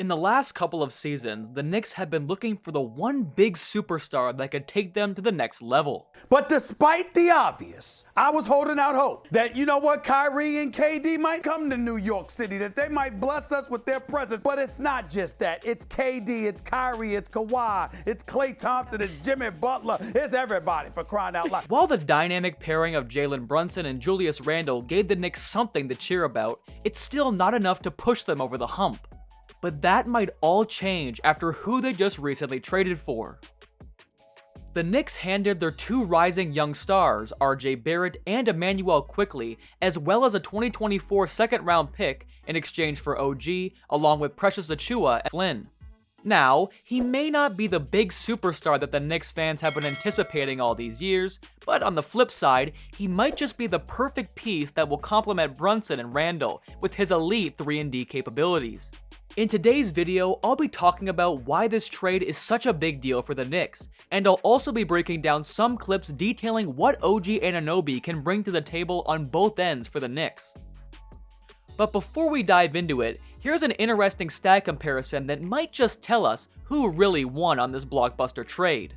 In the last couple of seasons, the Knicks have been looking for the one big superstar that could take them to the next level. But despite the obvious, I was holding out hope that, you know what, Kyrie and KD might come to New York City, that they might bless us with their presence. But it's not just that. It's KD, it's Kyrie, it's Kawhi, it's Klay Thompson, it's Jimmy Butler, it's everybody, for crying out loud. While the dynamic pairing of Jalen Brunson and Julius Randle gave the Knicks something to cheer about, it's still not enough to push them over the hump. But that might all change after who they just recently traded for. The Knicks handed their two rising young stars, RJ Barrett and Emmanuel Quickley, as well as a 2024 second-round pick in exchange for OG, along with Precious Achiuwa and Flynn. Now, he may not be the big superstar that the Knicks fans have been anticipating all these years, but on the flip side, he might just be the perfect piece that will complement Brunson and Randle with his elite 3-and-D capabilities. In today's video, I'll be talking about why this trade is such a big deal for the Knicks, and I'll also be breaking down some clips detailing what OG Anunoby can bring to the table on both ends for the Knicks. But before we dive into it, here's an interesting stat comparison that might just tell us who really won on this blockbuster trade.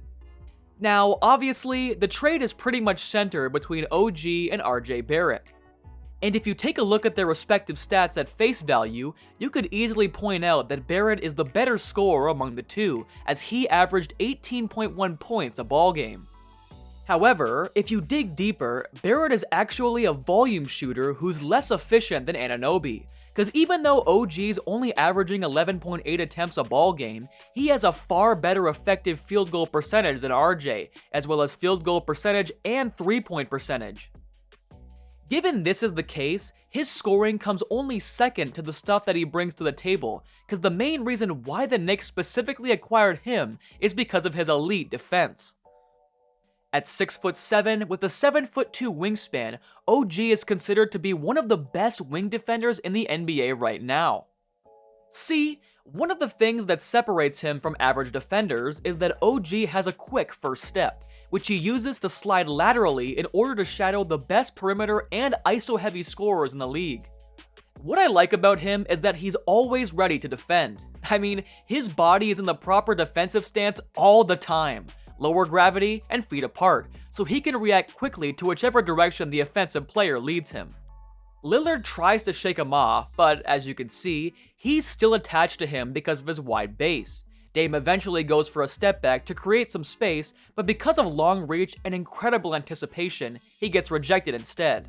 Now, obviously, the trade is pretty much centered between OG and RJ Barrett. And if you take a look at their respective stats at face value, you could easily point out that Barrett is the better scorer among the two, as he averaged 18.1 points a ball game. However, if you dig deeper, Barrett is actually a volume shooter who's less efficient than Anunoby, because even though OG's only averaging 11.8 attempts a ball game, he has a far better effective field goal percentage than RJ, as well as field goal percentage and 3-point percentage. Given this is the case, his scoring comes only second to the stuff that he brings to the table, because the main reason why the Knicks specifically acquired him is because of his elite defense. At 6'7" with a 7'2" wingspan, OG is considered to be one of the best wing defenders in the NBA right now. See, one of the things that separates him from average defenders is that OG has a quick first step, which he uses to slide laterally in order to shadow the best perimeter and ISO-heavy scorers in the league. What I like about him is that he's always ready to defend. I mean, his body is in the proper defensive stance all the time, lower gravity and feet apart, so he can react quickly to whichever direction the offensive player leads him. Lillard tries to shake him off, but as you can see, he's still attached to him because of his wide base. Dame eventually goes for a step back to create some space, but because of long reach and incredible anticipation, he gets rejected instead.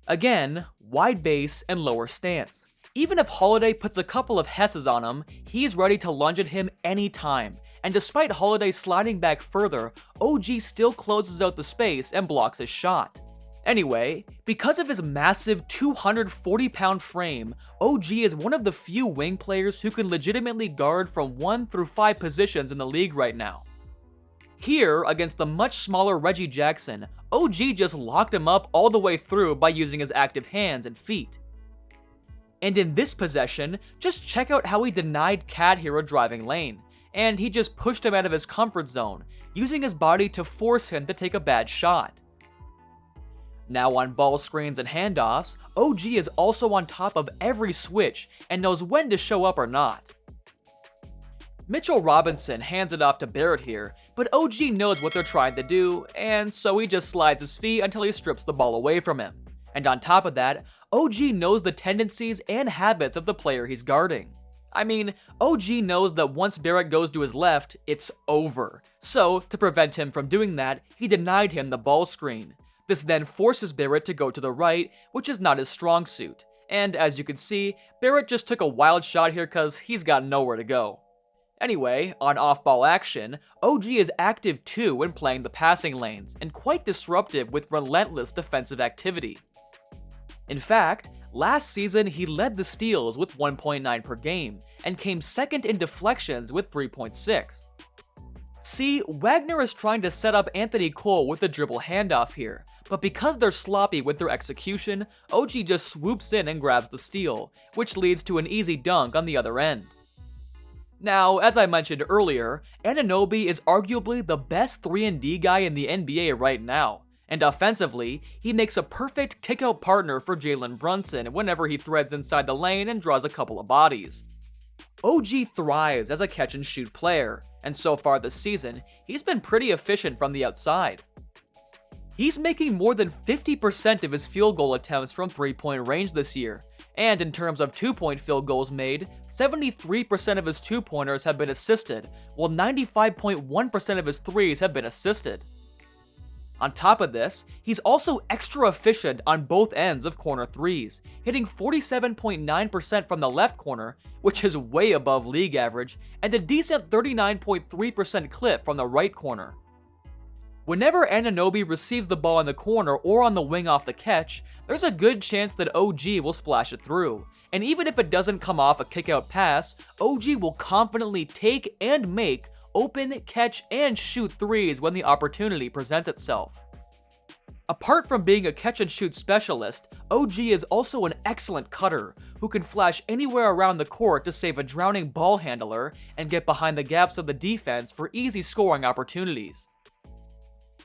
Again, wide base and lower stance. Even if Holiday puts a couple of Hesses on him, he's ready to lunge at him anytime, and despite Holiday sliding back further, OG still closes out the space and blocks his shot. Anyway, because of his massive 240-pound frame, OG is one of the few wing players who can legitimately guard from 1 through 5 positions in the league right now. Here, against the much smaller Reggie Jackson, OG just locked him up all the way through by using his active hands and feet. And in this possession, just check out how he denied Cat Hero driving lane, and he just pushed him out of his comfort zone, using his body to force him to take a bad shot. Now on ball screens and handoffs, OG is also on top of every switch and knows when to show up or not. Mitchell Robinson hands it off to Barrett here, but OG knows what they're trying to do, and so he just slides his feet until he strips the ball away from him. And on top of that, OG knows the tendencies and habits of the player he's guarding. I mean, OG knows that once Barrett goes to his left, it's over. So, to prevent him from doing that, he denied him the ball screen. This then forces Barrett to go to the right, which is not his strong suit. And as you can see, Barrett just took a wild shot here cause he's got nowhere to go. Anyway, on off-ball action, OG is active too when playing the passing lanes, and quite disruptive with relentless defensive activity. In fact, last season he led the steals with 1.9 per game, and came second in deflections with 3.6. See, Wagner is trying to set up Anthony Cole with a dribble handoff here, but because they're sloppy with their execution, OG just swoops in and grabs the steal, which leads to an easy dunk on the other end. Now, as I mentioned earlier, Anunoby is arguably the best 3-and-D guy in the NBA right now, and offensively, he makes a perfect kick-out partner for Jalen Brunson whenever he threads inside the lane and draws a couple of bodies. OG thrives as a catch-and-shoot player, and so far this season, he's been pretty efficient from the outside. He's making more than 50% of his field goal attempts from 3-point range this year, and in terms of 2-point field goals made, 73% of his 2-pointers have been assisted, while 95.1% of his 3s have been assisted. On top of this, he's also extra efficient on both ends of corner 3s, hitting 47.9% from the left corner, which is way above league average, and a decent 39.3% clip from the right corner. Whenever Anunoby receives the ball in the corner or on the wing off the catch, there's a good chance that OG will splash it through, and even if it doesn't come off a kick-out pass, OG will confidently take and make open, catch, and shoot 3s when the opportunity presents itself. Apart from being a catch-and-shoot specialist, OG is also an excellent cutter, who can flash anywhere around the court to save a drowning ball handler and get behind the gaps of the defense for easy scoring opportunities.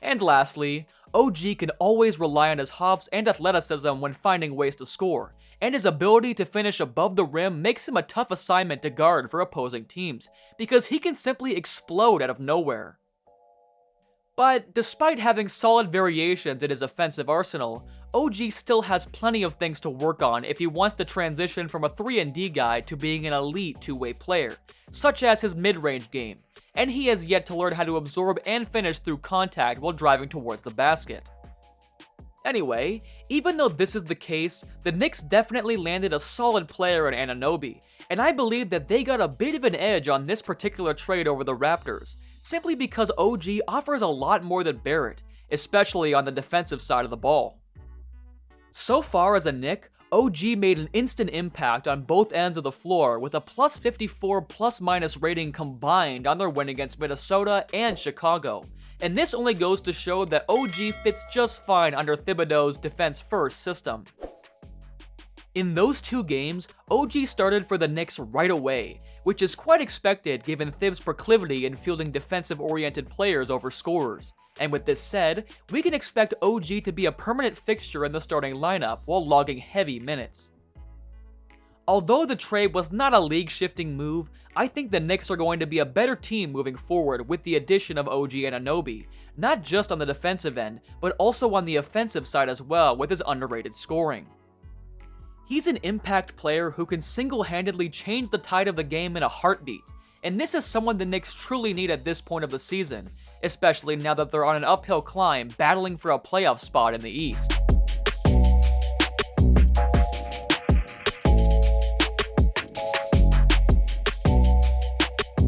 And lastly, OG can always rely on his hops and athleticism when finding ways to score, and his ability to finish above the rim makes him a tough assignment to guard for opposing teams, because he can simply explode out of nowhere. But despite having solid variations in his offensive arsenal, OG still has plenty of things to work on if he wants to transition from a 3-and-D guy to being an elite two-way player, such as his mid-range game, and he has yet to learn how to absorb and finish through contact while driving towards the basket. Anyway, even though this is the case, the Knicks definitely landed a solid player in Anunoby, and I believe that they got a bit of an edge on this particular trade over the Raptors, simply because OG offers a lot more than Barrett, especially on the defensive side of the ball. So far as a Knick, OG made an instant impact on both ends of the floor with a plus 54 plus-minus rating combined on their win against Minnesota and Chicago, and this only goes to show that OG fits just fine under Thibodeau's defense-first system. In those two games, OG started for the Knicks right away, which is quite expected given Thibs' proclivity in fielding defensive-oriented players over scorers. And with this said, we can expect OG to be a permanent fixture in the starting lineup while logging heavy minutes. Although the trade was not a league-shifting move, I think the Knicks are going to be a better team moving forward with the addition of OG Anunoby, not just on the defensive end, but also on the offensive side as well with his underrated scoring. He's an impact player who can single-handedly change the tide of the game in a heartbeat, and this is someone the Knicks truly need at this point of the season, especially now that they're on an uphill climb battling for a playoff spot in the East.